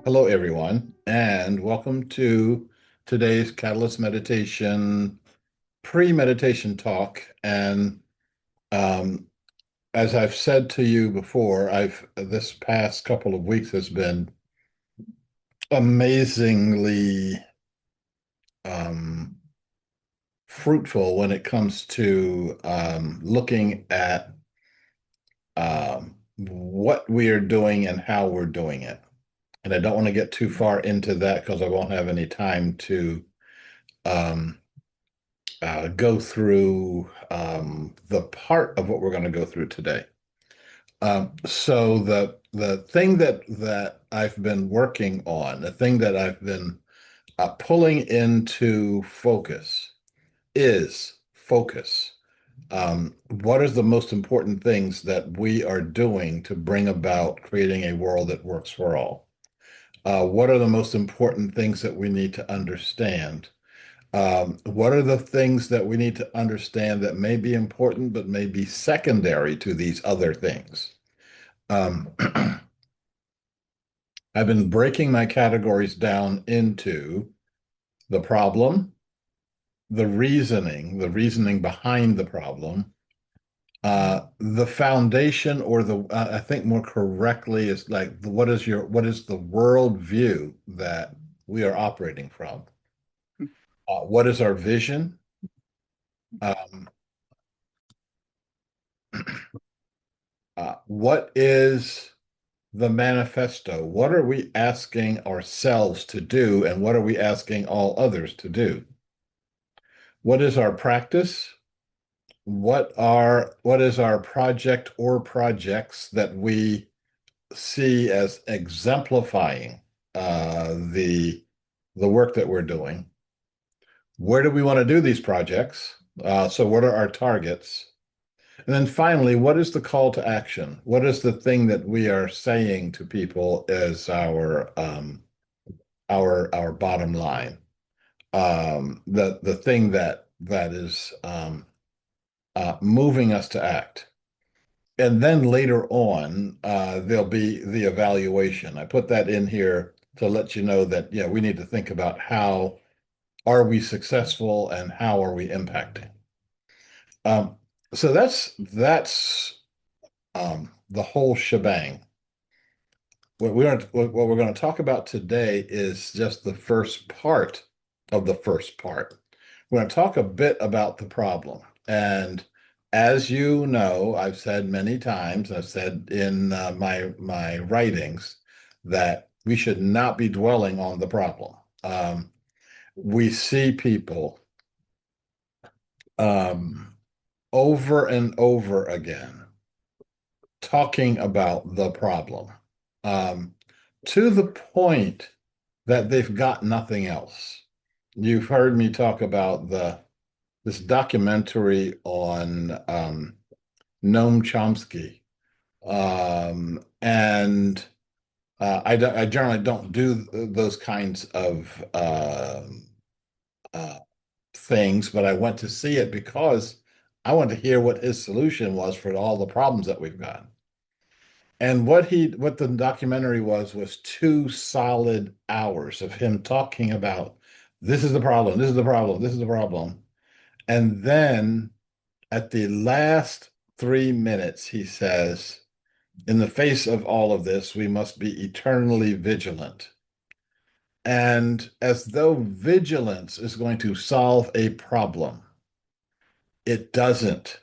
Hello, everyone, and welcome to today's Catalyst Meditation pre-meditation talk. And um, as I've said to you before, I've this past couple of weeks has been amazingly um, fruitful when it comes to looking at what we are doing and how we're doing it. And I don't want to get too far into that because I won't have any time to um, go through the part of what we're going to go through today. So the thing that I've been working on, the thing that I've been pulling into focus is focus. What are the most important things that we are doing to bring about creating a world that works for all? What are the most important things that we need to understand? What are the things that we need to understand that may be important but may be secondary to these other things? Um, I've been breaking my categories down into the problem, the reasoning behind the problem, the foundation, or I think more correctly is like what is the world view that we are operating from? What is our vision? Um, what is the manifesto? What are we asking ourselves to do, and what are we asking all others to do? What is our practice? What is our project or projects that we see as exemplifying the work that we're doing? Where do we want to do these projects? So what are our targets? And then finally, what is the call to action? What is the thing that we are saying to people as our bottom line? The thing that is moving us to act. And then later on, there'll be the evaluation. I put that in here to let you know that, yeah, we need to think about how are we successful and how are we impacting. Um, so that's the whole shebang. What we're going to talk about today is just the first part of the first part. We're going to talk a bit about the problem. And as you know, I've said many times, I've said in my writings that we should not be dwelling on the problem. We see people um, over and over again talking about the problem um, to the point that they've got nothing else. You've heard me talk about this documentary on Noam Chomsky, and I generally don't do those kinds of uh, things, but I went to see it because I want to hear what his solution was for all the problems that we've got. And what the documentary was 2 solid hours of him talking about this is the problem, this is the problem, this is the problem. And then at the last 3 minutes, he says, in the face of all of this, we must be eternally vigilant. And as though vigilance is going to solve a problem, it doesn't.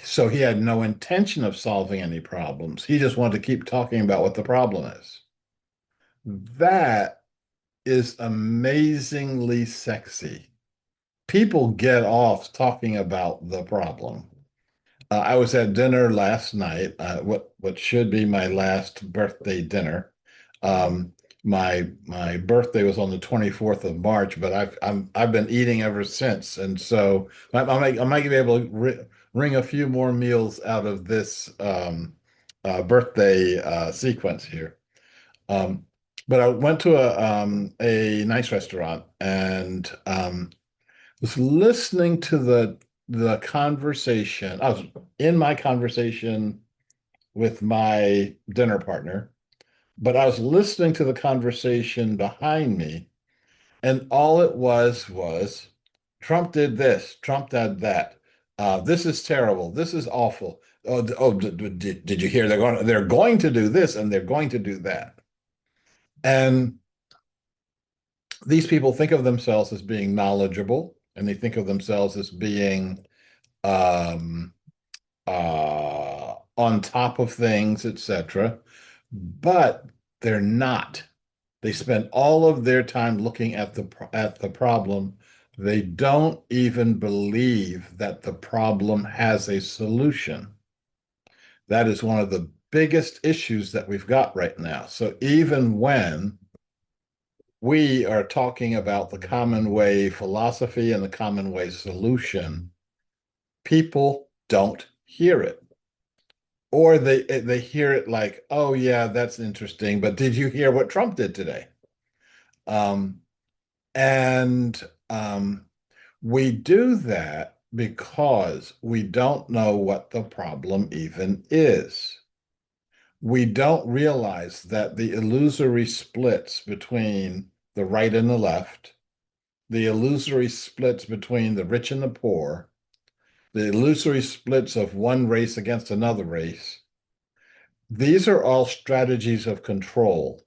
So he had no intention of solving any problems. He just wanted to keep talking about what the problem is. That is amazingly sexy. People get off talking about the problem. I was at dinner last night, what should be my last birthday dinner. My birthday was on the 24th of March, but I've been eating ever since, and so I might be able to wring a few more meals out of this birthday sequence here. Um, but I went to a nice restaurant and was listening to the conversation. I was in my conversation with my dinner partner, But I was listening to the conversation behind me, and all it was Trump did this, Trump did that. This is terrible. This is awful. Did you hear they're going to do this and they're going to do that? And these people think of themselves as being knowledgeable, and they think of themselves as being um, on top of things, etc. But they're not. They spend all of their time looking at the problem. They don't even believe that the problem has a solution. That is one of the biggest issues that we've got right now. So even when we are talking about the Commonway philosophy and the Commonway solution, people don't hear it. Or they hear it like, oh yeah, that's interesting, but did you hear what Trump did today? Um, and we do that because we don't know what the problem even is. We don't realize that the illusory splits between the right and the left, the illusory splits between the rich and the poor, the illusory splits of one race against another race, these are all strategies of control.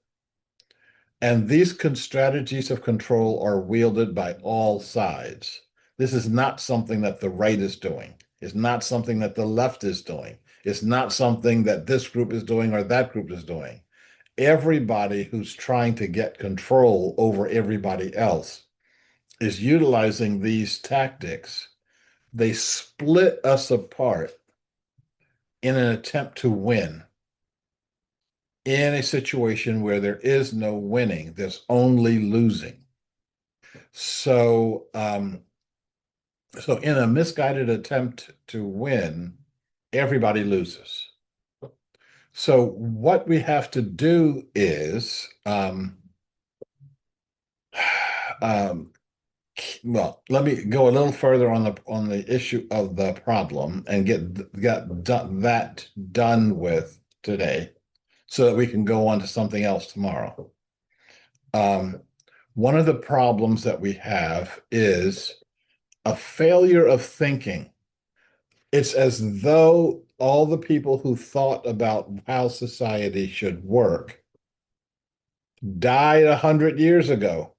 And these strategies of control are wielded by all sides. This is not something that the right is doing. It's not something that the left is doing. It's not something that this group is doing or that group is doing. Everybody who's trying to get control over everybody else is utilizing these tactics. They split us apart in an attempt to win in a situation where there is no winning, there's only losing. So, so in a misguided attempt to win, everybody loses. So what we have to do is, um, well, let me go a little further on the issue of the problem and get that done with today, so that we can go on to something else tomorrow. Um, One of the problems that we have is a failure of thinking. It's as though all the people who thought about how society should work died 100 years ago.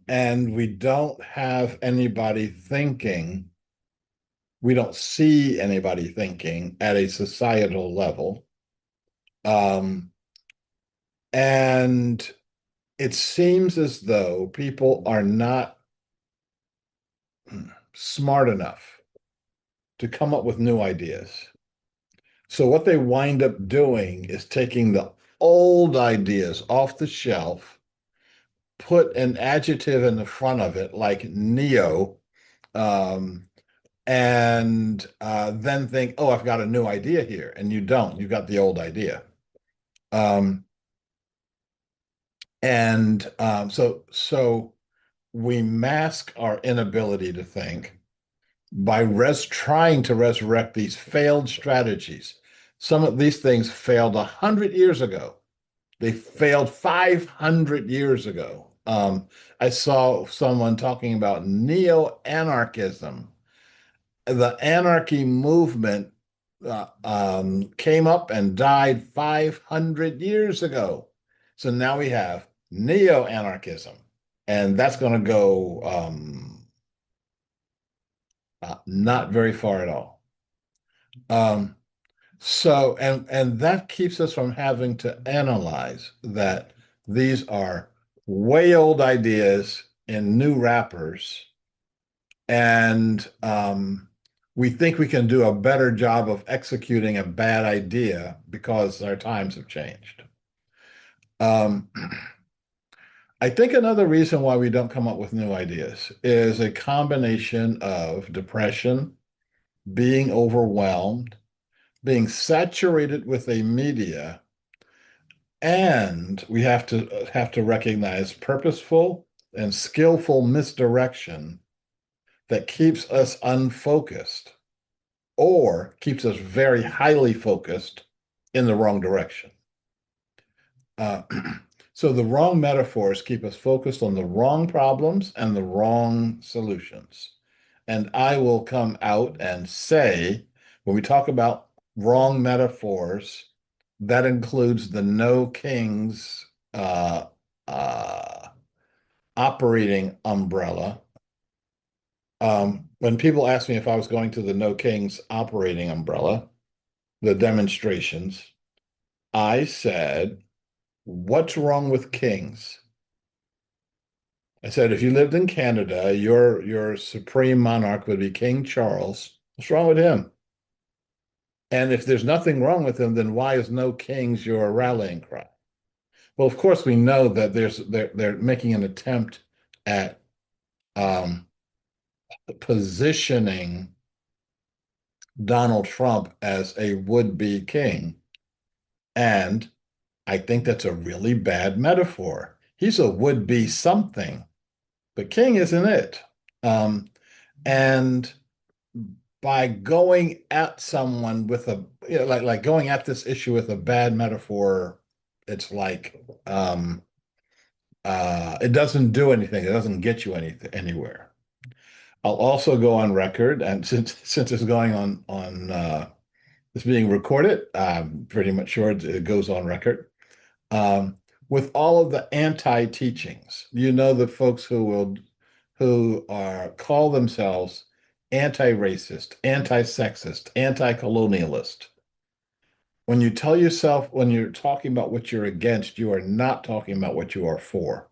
And we don't have anybody thinking, we don't see anybody thinking at a societal level. Um, and it seems as though people are not smart enough to come up with new ideas. So what they wind up doing is taking the old ideas off the shelf, put an adjective in the front of it, like neo, um, and then think, oh, I've got a new idea here. And you don't. You've got the old idea. Um, so we mask our inability to think by trying to resurrect these failed strategies. Some of these things failed 100 years ago. They failed 500 years ago. I saw someone talking about neo-anarchism. The anarchy movement came up and died 500 years ago. So now we have neo-anarchism, and that's going to go not very far at all. Um, and that keeps us from having to analyze that these are way old ideas in new wrappers, and we think we can do a better job of executing a bad idea because our times have changed. Um, I think another reason why we don't come up with new ideas is a combination of depression, being overwhelmed, being saturated with a media, and we have to recognize purposeful and skillful misdirection that keeps us unfocused or keeps us very highly focused in the wrong direction. Uh, so the wrong metaphors keep us focused on the wrong problems and the wrong solutions. And I will come out and say, when we talk about wrong metaphors, that includes the no kings uh, uh, operating umbrella. When people ask me if I was going to the no kings operating umbrella, the demonstrations, I said, what's wrong with kings? I said, if you lived in Canada, your supreme monarch would be King Charles. What's wrong with him? And if there's nothing wrong with him, then why is no kings your rallying cry? Well, of course, we know that they're making an attempt at um, positioning Donald Trump as a would-be king. And I think that's a really bad metaphor. He's a would-be something, but king isn't it. Um, and by going at someone with a, like going at this issue with a bad metaphor, it's like it doesn't do anything. It doesn't get you anywhere. I'll also go on record, and since it's going on it's being recorded, I'm pretty much sure it goes on record. Um, with all of the anti-teachings, the folks who are call themselves anti-racist, anti-sexist, anti-colonialist. When you tell yourself, when you're talking about what you're against, you are not talking about what you are for.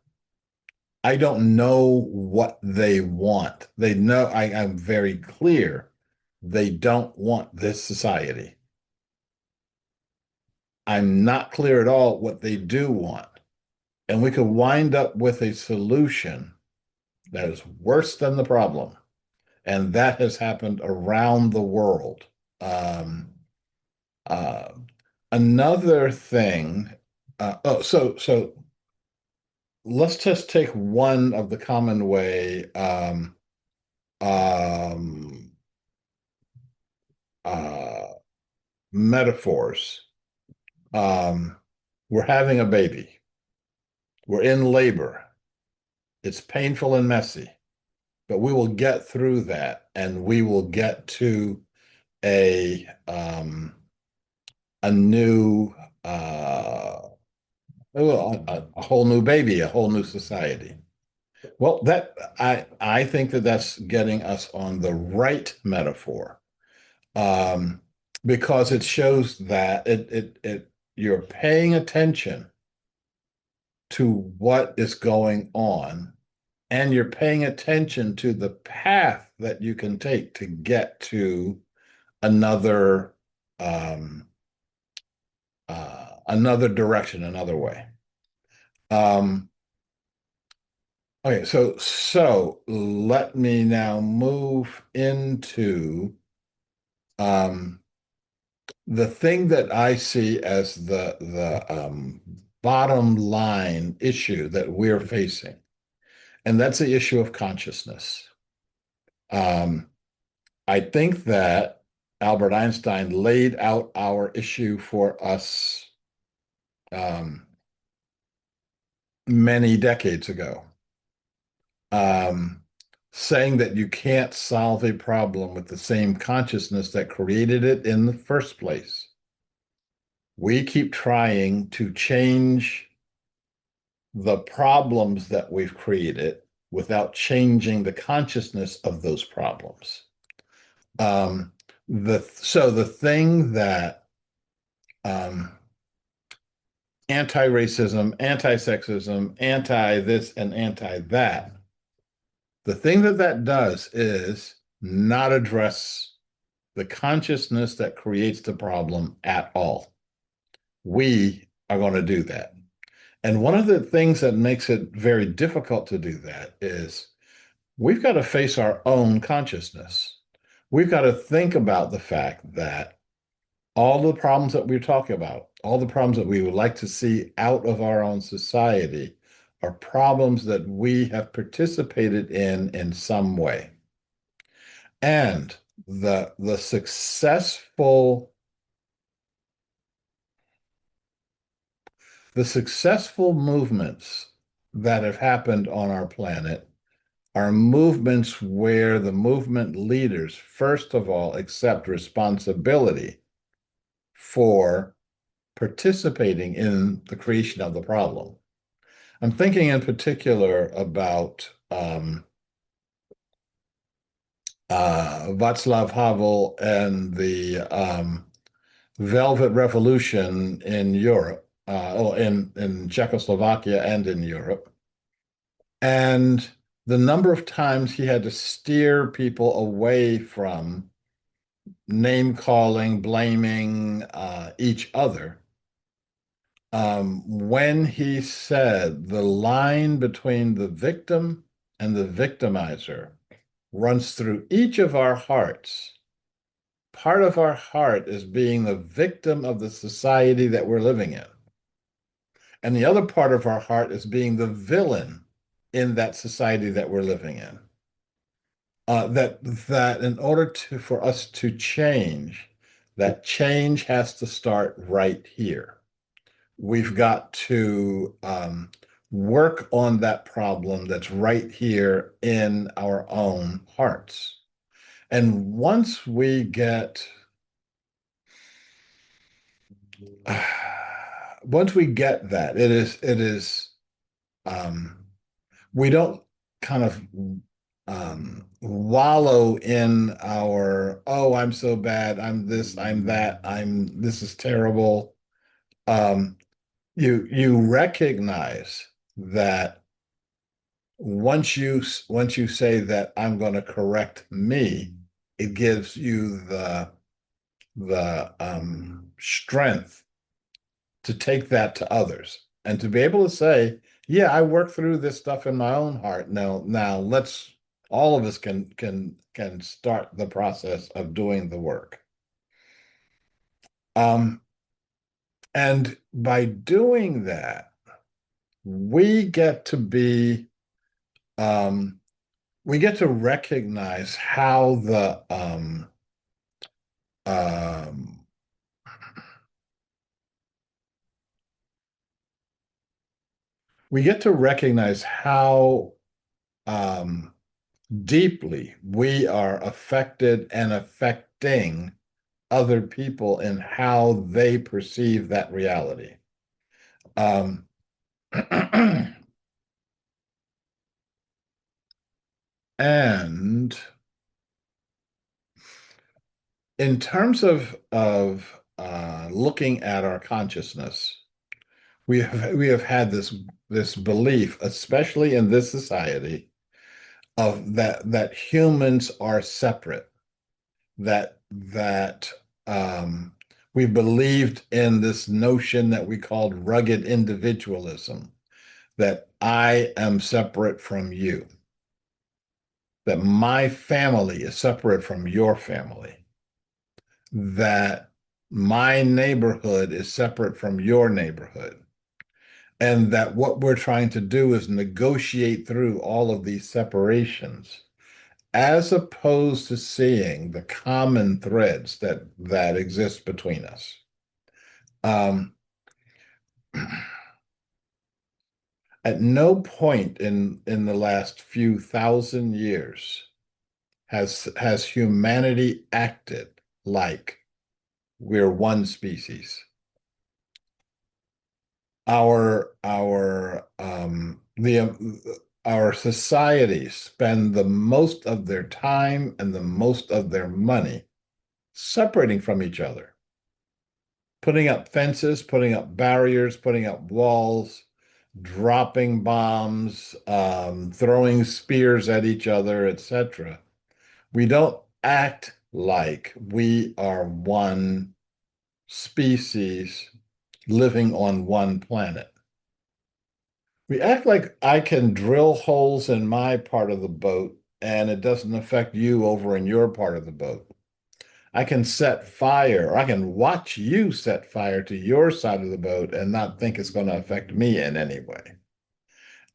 I don't know what they want. They know I'm very clear. They don't want this society. I'm not clear at all what they do want. And we could wind up with a solution that is worse than the problem. And that has happened around the world. Um, uh, Another thing, so let's just take one of the Commonway um, uh, metaphors. Um, we're having a baby. We're in labor. It's painful and messy, but we will get through that, and we will get to a new a whole new baby, a whole new society. Well, that I think that that's getting us on the right metaphor, um, because it shows that it you're paying attention to what is going on, and you're paying attention to the path that you can take to get to another um, another direction, another way. Um, okay, so let me now move into um, the thing that I see as the bottom line issue that we're facing, and that's the issue of consciousness. Um, I think that Albert Einstein laid out our issue for us um, many decades ago, um, saying that you can't solve a problem with the same consciousness that created it in the first place. We keep trying to change the problems that we've created without changing the consciousness of those problems. Um, so the thing that um, anti-racism, anti-sexism, anti-this, and anti-that, the thing that that does is not address the consciousness that creates the problem at all. We are going to do that. And one of the things that makes it very difficult to do that is we've got to face our own consciousness. We've got to think about the fact that all the problems that we're talking about, all the problems that we would like to see out of our own society, are problems that we have participated in some way. And the The successful movements that have happened on our planet are movements where the movement leaders, first of all, accept responsibility for participating in the creation of the problem. I'm thinking in particular about Václav Havel and the Velvet Revolution in Europe, in Czechoslovakia and in Europe, and the number of times he had to steer people away from name calling, blaming each other. When he said the line between the victim and the victimizer runs through each of our hearts. Part of our heart is being the victim of the society that we're living in. And the other part of our heart is being the villain in that society that we're living in. That in order for us to change, that change has to start right here. We've got to work on that problem that's right here in our own hearts. And once we get that, it is um, we don't kind of wallow in our, oh, I'm so bad, I'm this, I'm that, this is terrible. Um, you recognize that once you say that I'm going to correct me, it gives you the strength to take that to others and to be able to say, yeah, I work through this stuff in my own heart. Now let's all of us can start the process of doing the work. Um, and by doing that, we get to be um, we get to recognize how um, we get to recognize how um, deeply we are affected and affecting other people in how they perceive that reality. Um, and in terms of looking at our consciousness, we have had this belief, especially in this society, of that humans are separate, that we believed in this notion that we called rugged individualism, that I am separate from you, that my family is separate from your family, that my neighborhood is separate from your neighborhood, and that what we're trying to do is negotiate through all of these separations, as opposed to seeing the common threads that exist between us. Um, at no point in the last few thousand years has humanity acted like we're one species. Our societies spend the most of their time and the most of their money separating from each other, putting up fences, putting up barriers, putting up walls, dropping bombs, throwing spears at each other, etc. We don't act like we are one species living on one planet. We act like I can drill holes in my part of the boat and it doesn't affect you over in your part of the boat. I can set fire, or I can watch you set fire to your side of the boat and not think it's going to affect me in any way.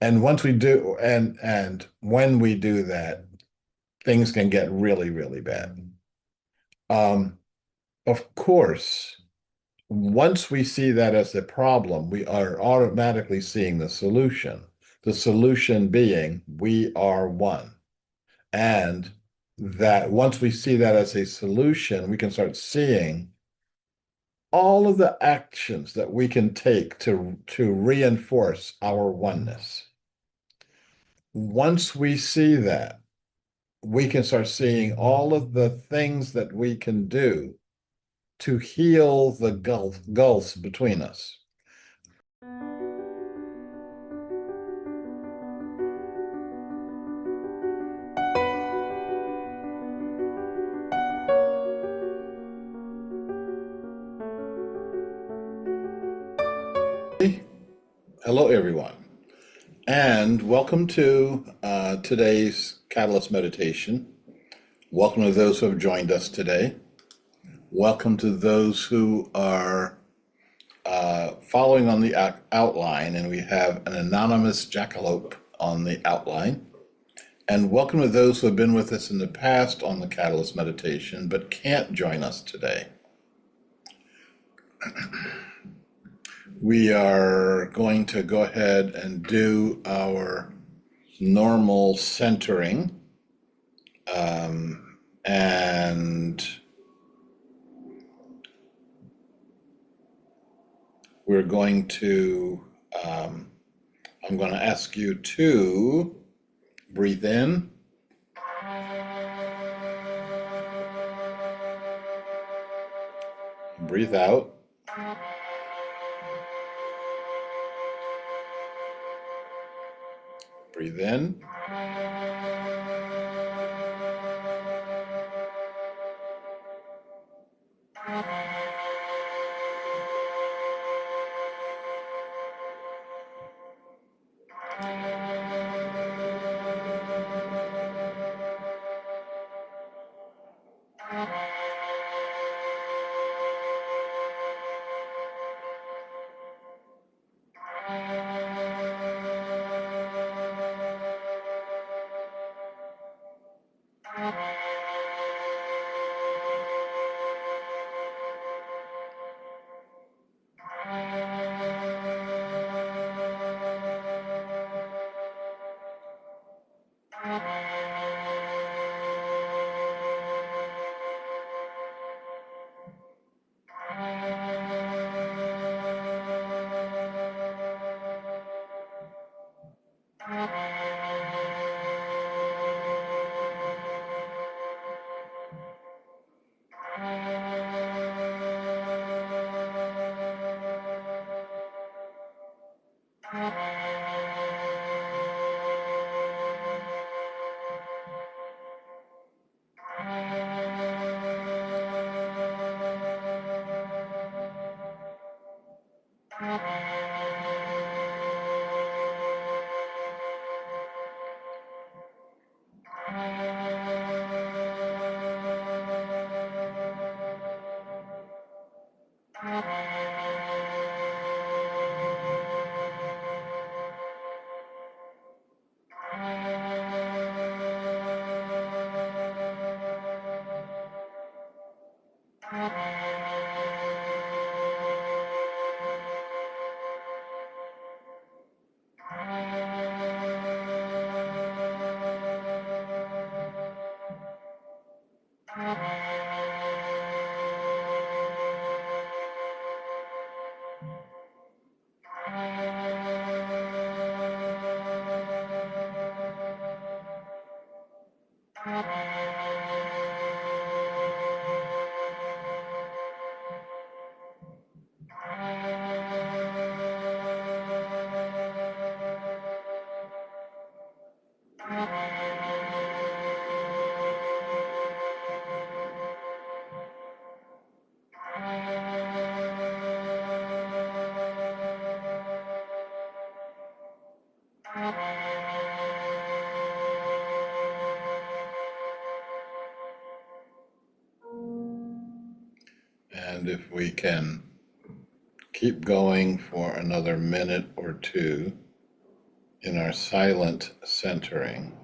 And once we do, and when we do that, things can get really, really bad. Of course, once we see that as a problem, we are automatically seeing the solution. The solution being we are one. And that once we see that as a solution, we can start seeing all of the actions that we can take to reinforce our oneness. Once we see that, we can start seeing all of the things that we can do to heal the gulfs between us. Hello, everyone, and welcome to today's Catalyst Meditation. Welcome to those who have joined us today. Welcome to those who are following on the outline, and we have an anonymous jackalope on the outline. And welcome to those who have been with us in the past on the Catalyst Meditation but can't join us today. We are going to go ahead and do our normal centering, and we're going to, I'm going to ask you to breathe in, breathe out. Breathe in. And if we can keep going for another minute or two in our silent centering.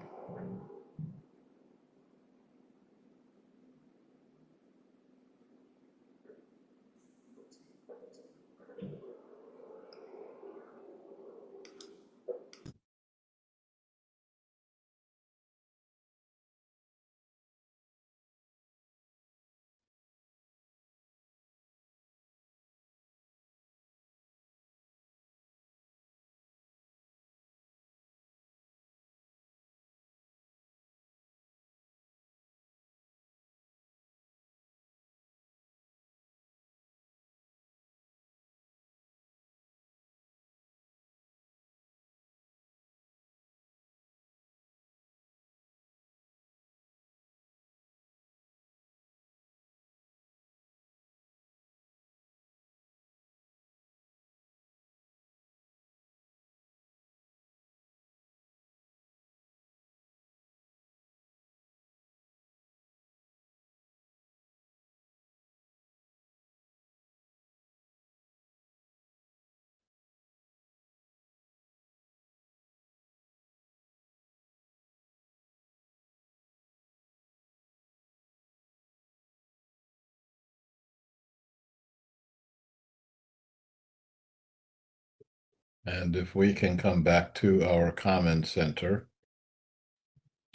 And if we can come back to our common center,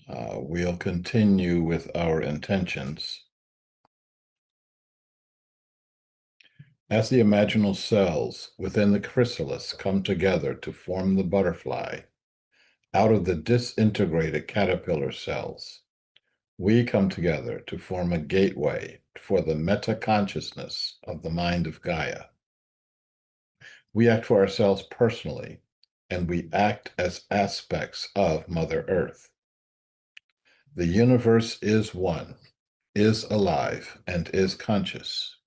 we'll continue with our intentions. As the imaginal cells within the chrysalis come together to form the butterfly, out of the disintegrated caterpillar cells, we come together to form a gateway for the meta-consciousness of the mind of Gaia. We act for ourselves personally, and we act as aspects of Mother Earth. The universe is one, is alive, and is conscious.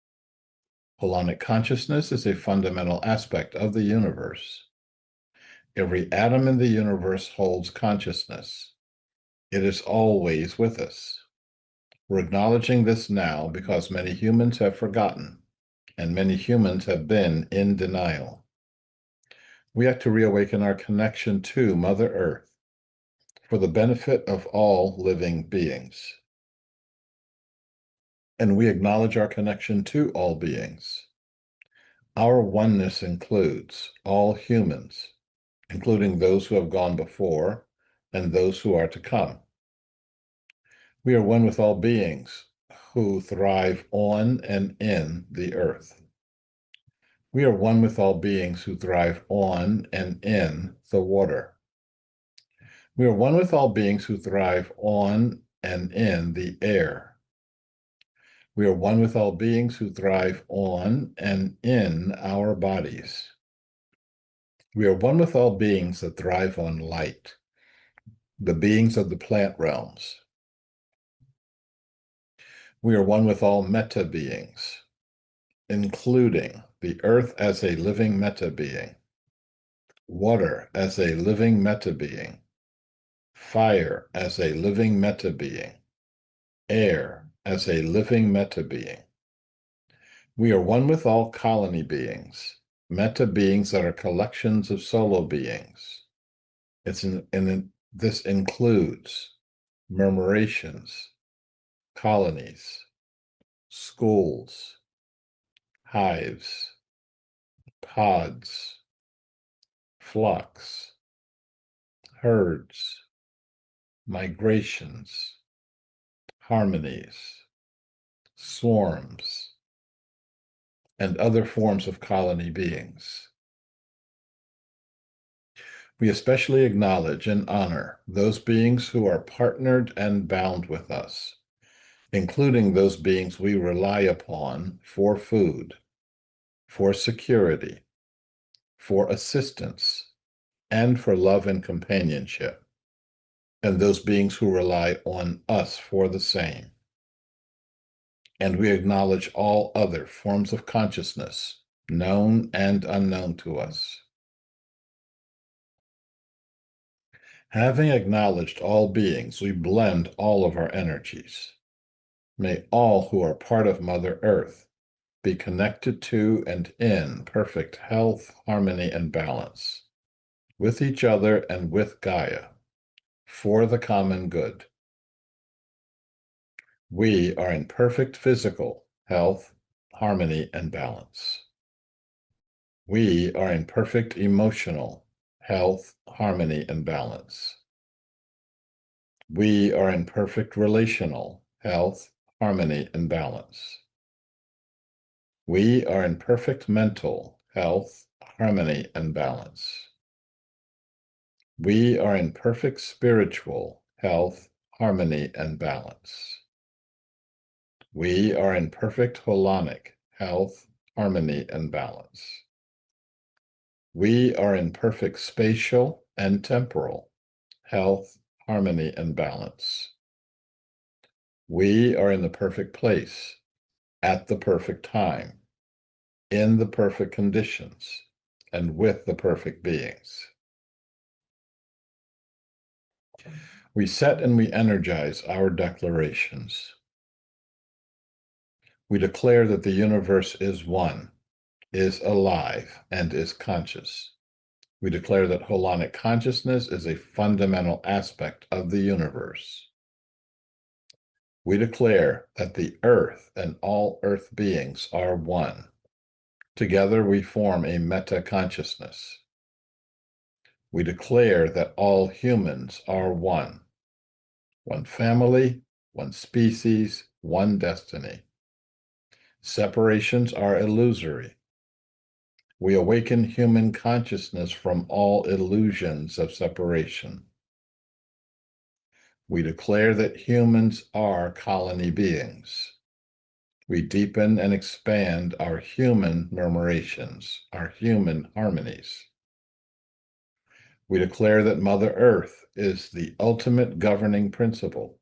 Holonic consciousness is a fundamental aspect of the universe. Every atom in the universe holds consciousness. It is always with us. We're acknowledging this now because many humans have forgotten, and many humans have been in denial. We have to reawaken our connection to Mother Earth for the benefit of all living beings. And we acknowledge our connection to all beings. Our oneness includes all humans, including those who have gone before and those who are to come. We are one with all beings who thrive on and in the earth. We are one with all beings who thrive on and in the water. We are one with all beings who thrive on and in the air. We are one with all beings who thrive on and in our bodies. We are one with all beings that thrive on light, the beings of the plant realms. We are one with all meta beings, including the earth as a living meta being, water as a living meta being, fire as a living meta being, air as a living meta being. We are one with all colony beings, meta beings that are collections of solo beings. This includes murmurations, colonies, schools, hives, pods, flocks, herds, migrations, harmonies, swarms, and other forms of colony beings. We especially acknowledge and honor those beings who are partnered and bound with us, including those beings we rely upon for food, for security, for assistance, and for love and companionship, and those beings who rely on us for the same. And we acknowledge all other forms of consciousness, known and unknown to us. Having acknowledged all beings, we blend all of our energies. May all who are part of Mother Earth be connected to and in perfect health, harmony, and balance, with each other and with Gaia, for the common good. We are in perfect physical health, harmony, and balance. We are in perfect emotional health, harmony, and balance. We are in perfect relational health, harmony, and balance. We are in perfect mental health, harmony, and balance. We are in perfect spiritual health, harmony, and balance. We are in perfect holonic health, harmony, and balance. We are in perfect spatial and temporal health, harmony, and balance. We are in the perfect place, at the perfect time, in the perfect conditions, and with the perfect beings. We set and we energize our declarations. We declare that the universe is one, is alive, and is conscious. We declare that holonic consciousness is a fundamental aspect of the universe. We declare that the earth and all earth beings are one. Together we form a meta-consciousness. We declare that all humans are one family, one species, one destiny. Separations are illusory. We awaken human consciousness from all illusions of separation. We declare that humans are colony beings. We deepen and expand our human murmurations, our human harmonies. We declare that Mother Earth is the ultimate governing principle,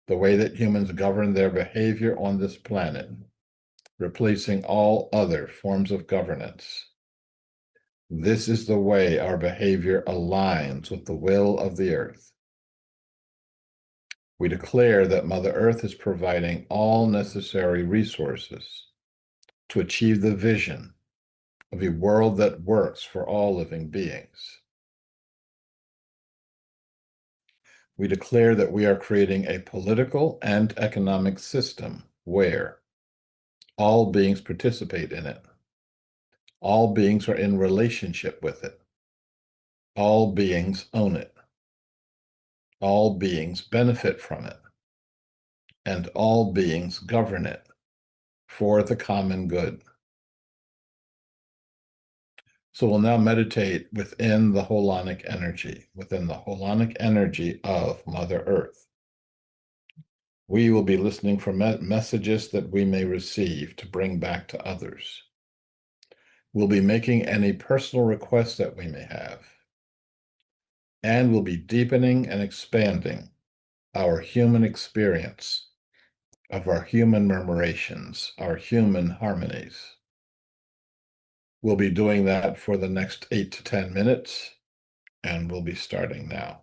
the way that humans govern their behavior on this planet, replacing all other forms of governance. This is the way our behavior aligns with the will of the earth. We declare that Mother Earth is providing all necessary resources to achieve the vision of a world that works for all living beings. We declare that we are creating a political and economic system where all beings participate in it. All beings are in relationship with it. All beings own it. All beings benefit from it. And all beings govern it for the common good. So we'll now meditate within the holonic energy, of Mother Earth. We will be listening for messages that we may receive to bring back to others. We'll be making any personal requests that we may have. And we'll be deepening and expanding our human experience of our human murmurations, our human harmonies. We'll be doing that for the next 8 to 10 minutes, and we'll be starting now.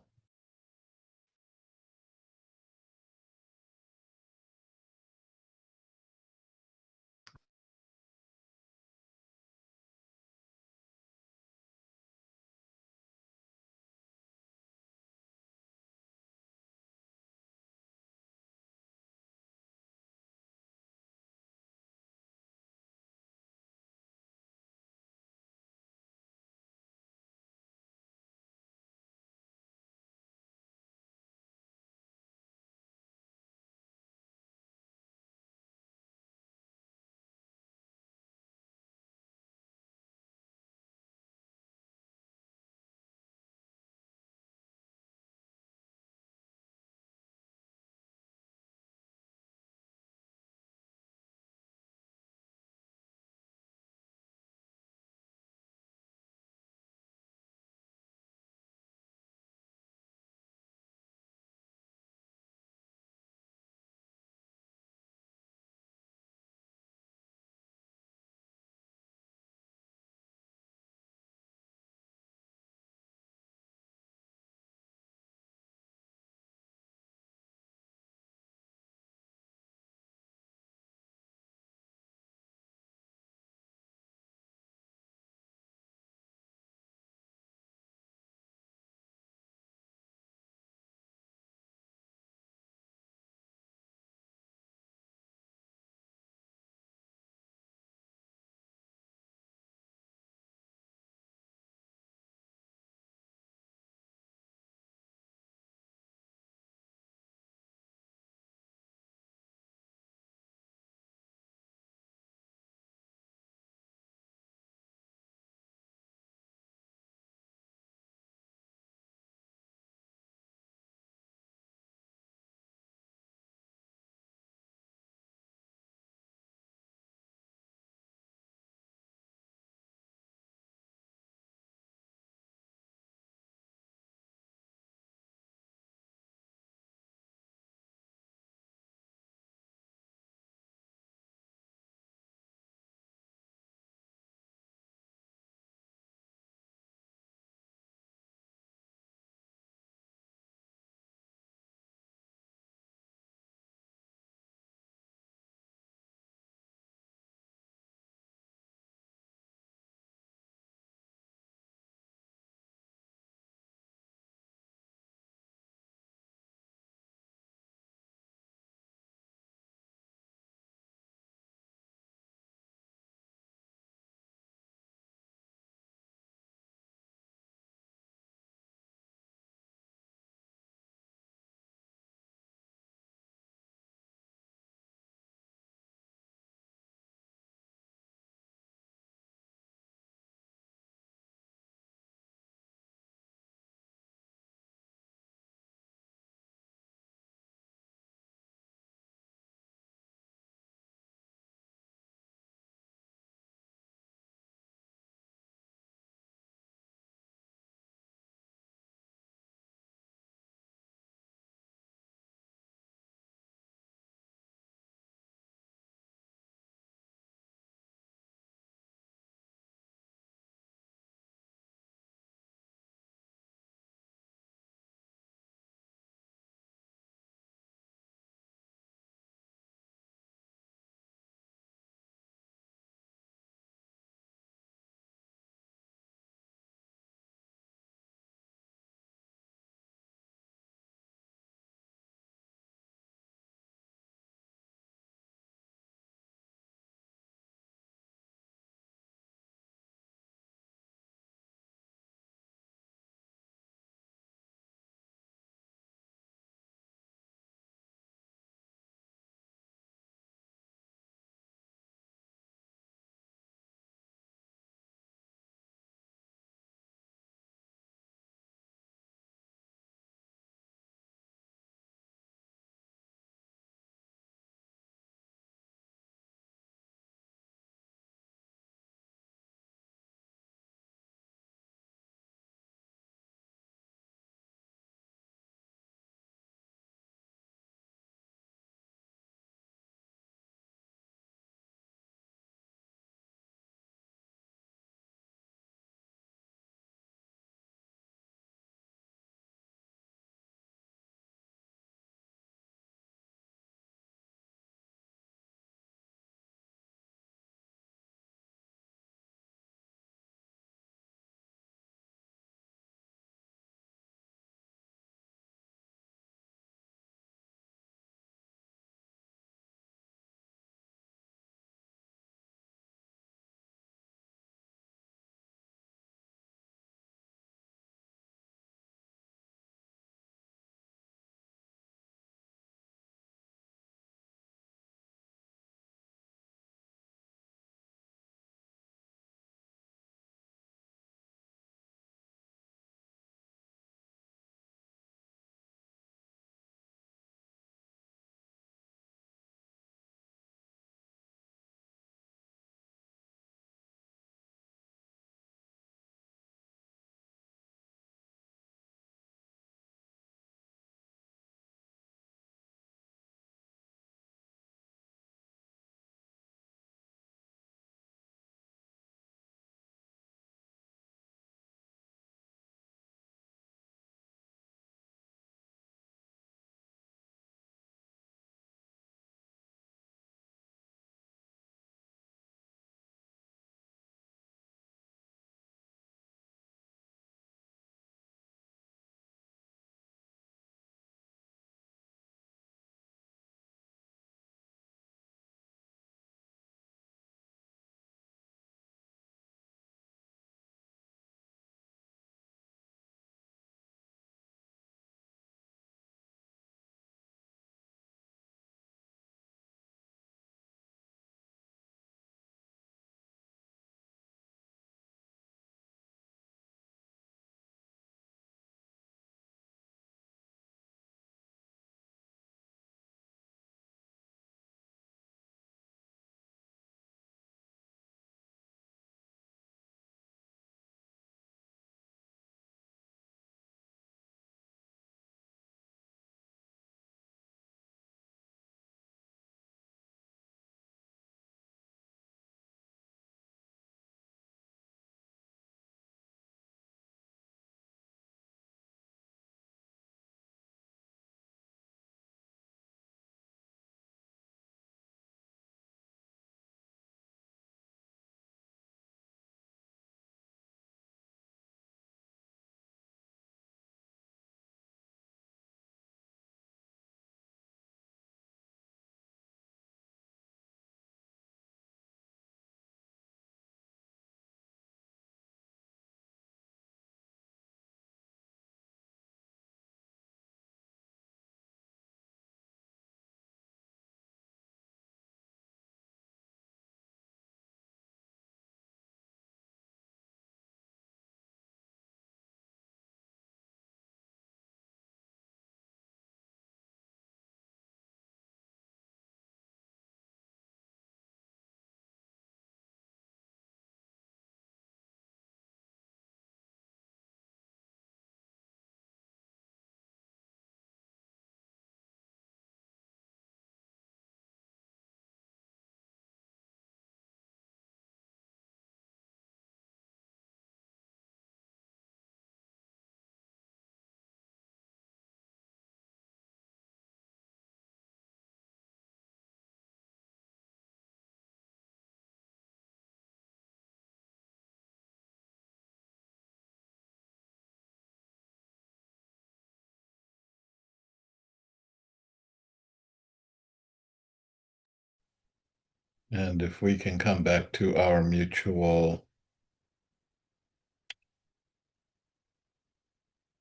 And if we can come back to our mutual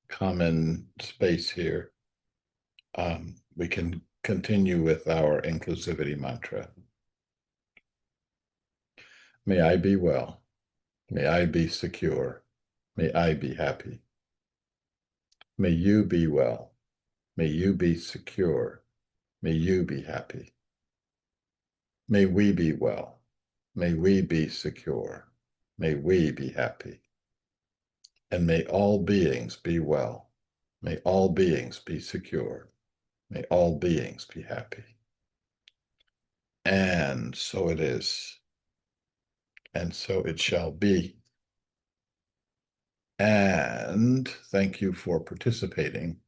common space here, we can continue with our inclusivity mantra. May I be well. May I be secure. May I be happy. May you be well. May you be secure. May you be happy. May we be well. May we be secure. May we be happy. And may all beings be well. May all beings be secure. May all beings be happy. And so it is. And so it shall be. And thank you for participating.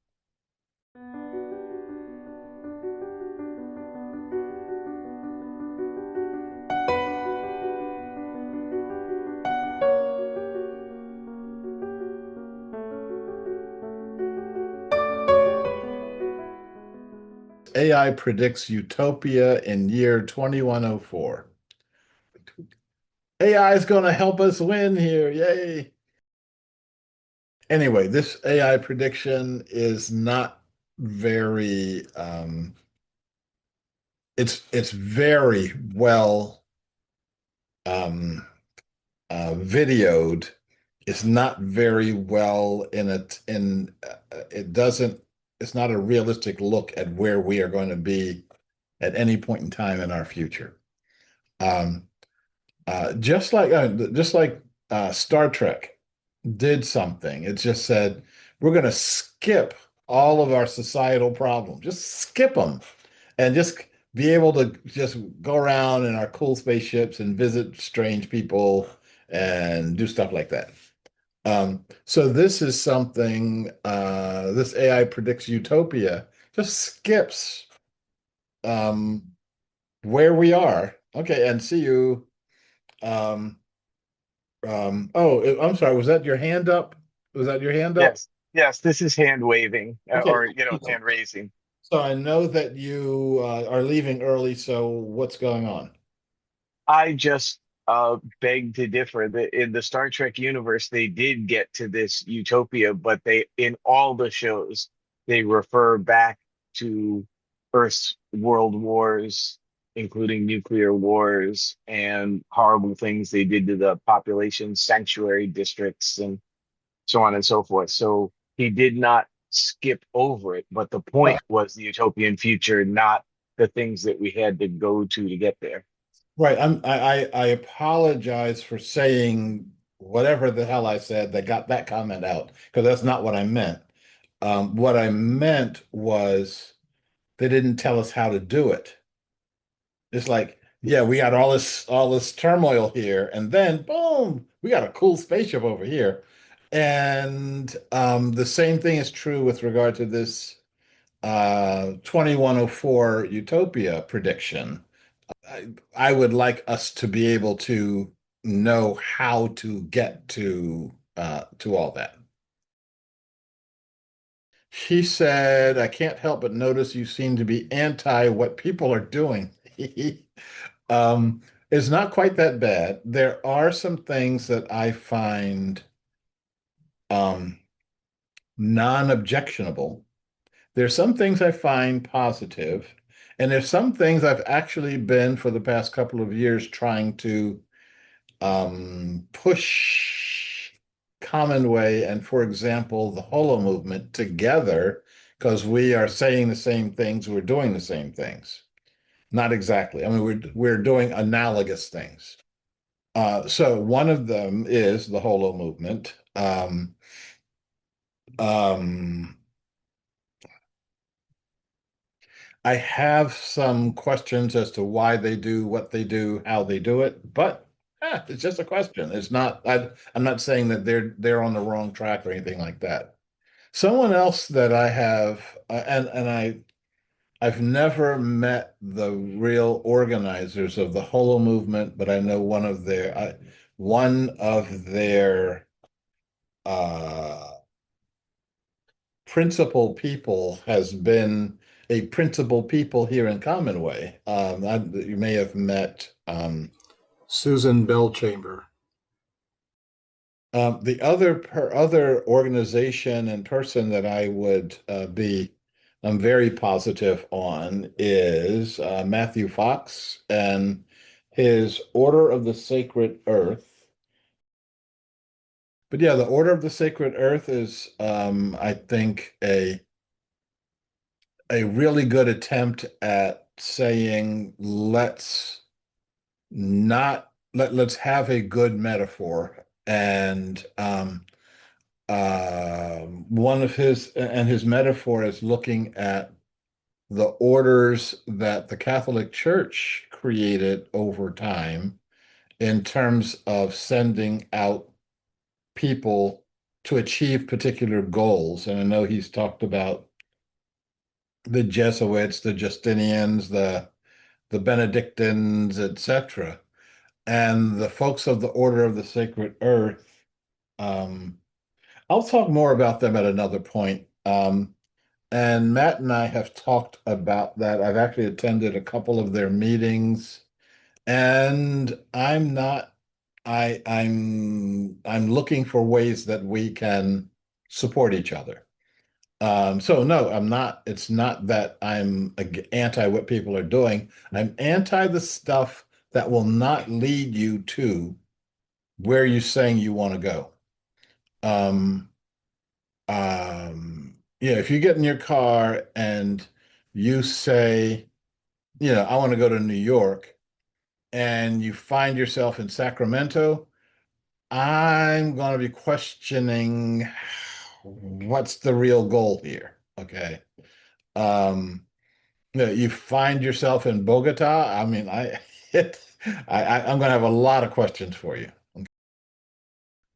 AI predicts utopia in year 2104. AI is going to help us win here. Yay. Anyway, this AI prediction is not very it's very well videoed. It's not very well in it doesn't it's not a realistic look at where we are going to be at any point in time in our future. Um, just like Star Trek did something. It just said, we're going to skip all of our societal problems, just skip them and just be able to just go around in our cool spaceships and visit strange people and do stuff like that. So this is something, this AI predicts utopia, just skips um, where we are. Okay, and see you. Um, I'm sorry, was that your hand up? Was that your hand up? Yes, yes, this is hand waving Okay, or hand raising. so I know that you are leaving early, so what's going on? I just beg to differ. In the Star Trek universe, they did get to this utopia, but they in all the shows they refer back to Earth's world wars, including nuclear wars and horrible things they did to the population, sanctuary districts, and so on and so forth. So he did not skip over it, but the point was the utopian future, not the things that we had to go to get there. Right. I apologize for saying whatever the hell I said that got that comment out, because that's not what I meant. What I meant was they didn't tell us how to do it. It's like, yeah, we got all this turmoil here, and then boom, we got a cool spaceship over here. And the same thing is true with regard to this 2104 utopia prediction. I would like us to be able to know how to get to all that. She said, I can't help but notice you seem to be anti what people are doing. Um, it's not quite that bad. There are some things that I find um, non-objectionable. There's some things I find positive, and there's some things I've actually been for the past couple of years trying to push Commonway and, for example, the Holo movement together because we are saying the same things, we're doing the same things. Not exactly. I mean, we're doing analogous things. So one of them is the Holo movement. Um, I have some questions as to why they do what they do, how they do it, but it's just a question. It's not, I'm not saying that they're on the wrong track or anything like that. Someone else that I have, I've never met the real organizers of the Holo movement, but I know one of their uh, principal people has been a principal people here in Commonway. You may have met Susan Bellchamber. the other organization and person that I would I'm very positive on is Matthew Fox and his Order of the Sacred Earth. But yeah, the Order of the Sacred Earth is, I think, a really good attempt at saying let's have a good metaphor. And one of his metaphor is looking at the orders that the Catholic Church created over time in terms of sending out people to achieve particular goals. And I know he's talked about the Jesuits, the Justinians, the Benedictines, etc. And the folks of the Order of the Sacred Earth. Um, I'll talk more about them at another point. And Matt and I have talked about that. I've actually attended a couple of their meetings, and I'm not. I'm looking for ways that we can support each other. So no, I'm not. It's not that I'm anti what people are doing. I'm anti the stuff that will not lead you to where you're saying you want to go. Um, if you get in your car and you say, I want to go to New York, and you find yourself in Sacramento, I'm going to be questioning what's the real goal here. Okay. Um, you find yourself in Bogota. I mean, it, I'm going to have a lot of questions for you.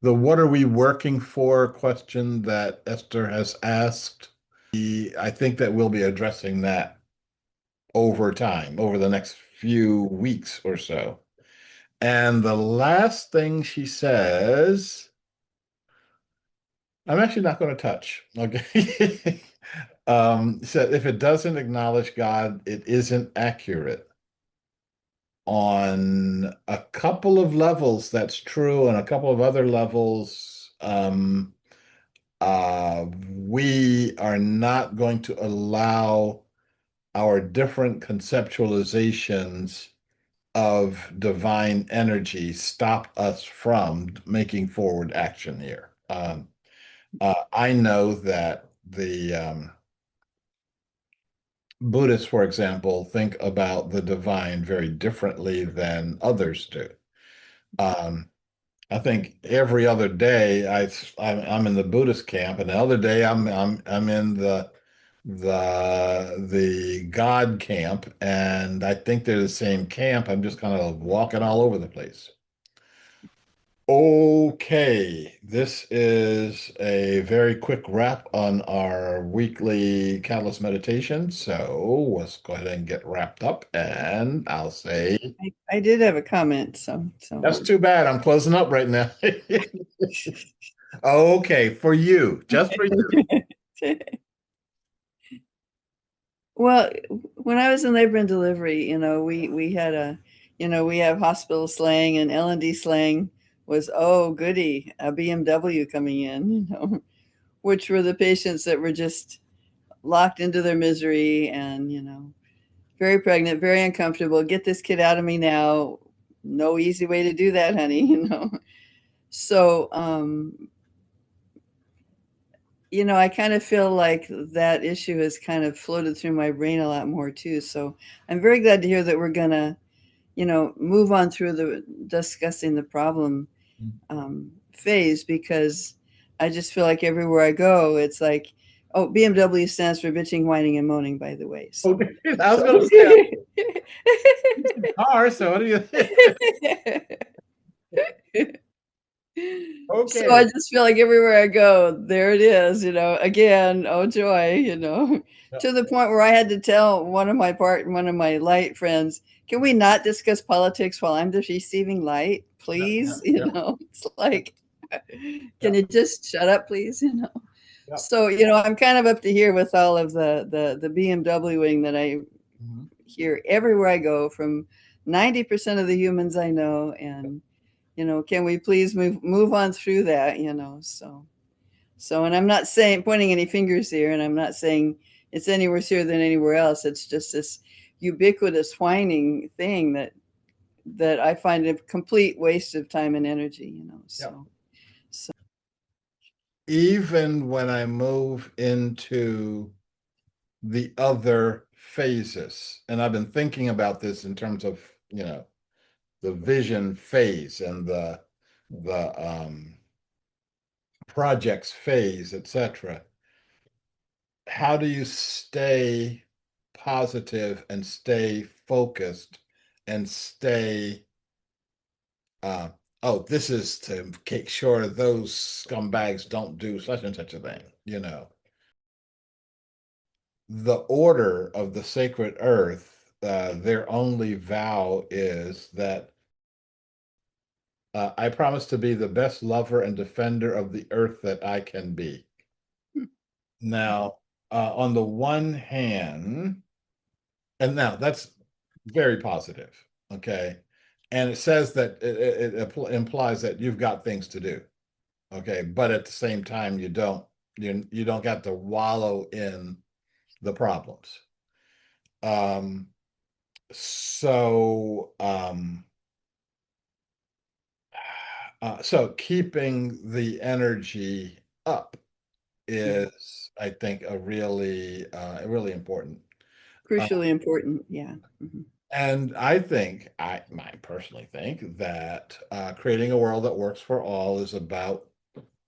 The what are we working for question that Esther has asked, I think that we'll be addressing that over time, over the next few weeks or so. And the last thing she says, I'm actually not going to touch. Okay. Said if it doesn't acknowledge God, it isn't accurate. On a couple of levels, that's true. On a couple of other levels, we are not going to allow our different conceptualizations of divine energy stop us from making forward action here. I know that the Buddhists, for example, think about the divine very differently than others do. Um, I think every other day I'm in the Buddhist camp, and the other day I'm in the God camp, and I think they're the same camp. I'm just kind of walking all over the place. Okay, this is a very quick wrap on our weekly Catalyst meditation. So let's go ahead and get wrapped up, and I'll say I did have a comment, so that's too bad. I'm closing up right now. Okay, for you, just for you. Well, when I was in labor and delivery, we had we have hospital slang, and L&D slang was, oh goody, a BMW coming in, which were the patients that were just locked into their misery and, very pregnant, very uncomfortable. Get this kid out of me now. No easy way to do that, honey, So, I kind of feel like that issue has kind of floated through my brain a lot more too. So I'm very glad to hear that we're gonna, move on through the discussing the problem phase, because I just feel like everywhere I go, it's like, oh, BMW stands for bitching, whining, and moaning, by the way. So. Okay, I was going to say car. So what do you think? So I Okay. just feel like everywhere I go, there it is, again, oh joy, to the point where I had to tell one of my light friends, can we not discuss politics while I'm just receiving light, Yeah, please? yeah, It's like, yeah. can you just shut up, please? Yep. So, I'm kind of up to here with all of the BMWing that I Mhm. hear everywhere I go from 90% of the humans I know. And, can we please move on through that, so, and I'm not saying, pointing any fingers here, and I'm not saying it's any worse here than anywhere else. It's just this ubiquitous whining thing that I find a complete waste of time and energy, Yep. so Even when I move into the other phases, and I've been thinking about this in terms of, the vision phase and the projects phase, etc. How do you stay positive and stay focused and stay uh oh, this is to make sure those scumbags don't do such and such a thing, the order of the sacred earth, their only vow is that I promise to be the best lover and defender of the earth that I can be. Now, on the one hand, and now that's very positive, okay? And it says that it implies that you've got things to do, okay? But at the same time, you don't got to wallow in the problems. Um, so so keeping the energy up is, I think, a really important. Uh, crucially important. Yeah. Mhm. and I personally think that creating a world that works for all is about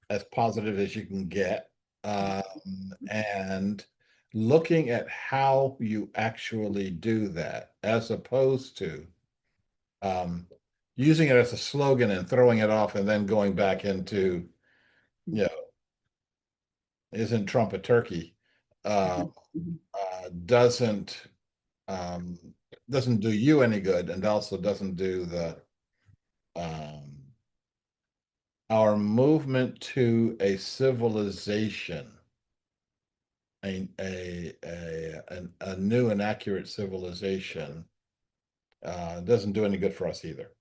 as positive as you can get, and looking at how you actually do that, as opposed to um, using it as a slogan and throwing it off and then going back into, you know, isn't Trump a turkey? Uh, Mhm. Mhm. doesn't um, doesn't do you any good, and also doesn't do the our movement to a civilization, a new and accurate civilization, doesn't do any good for us either.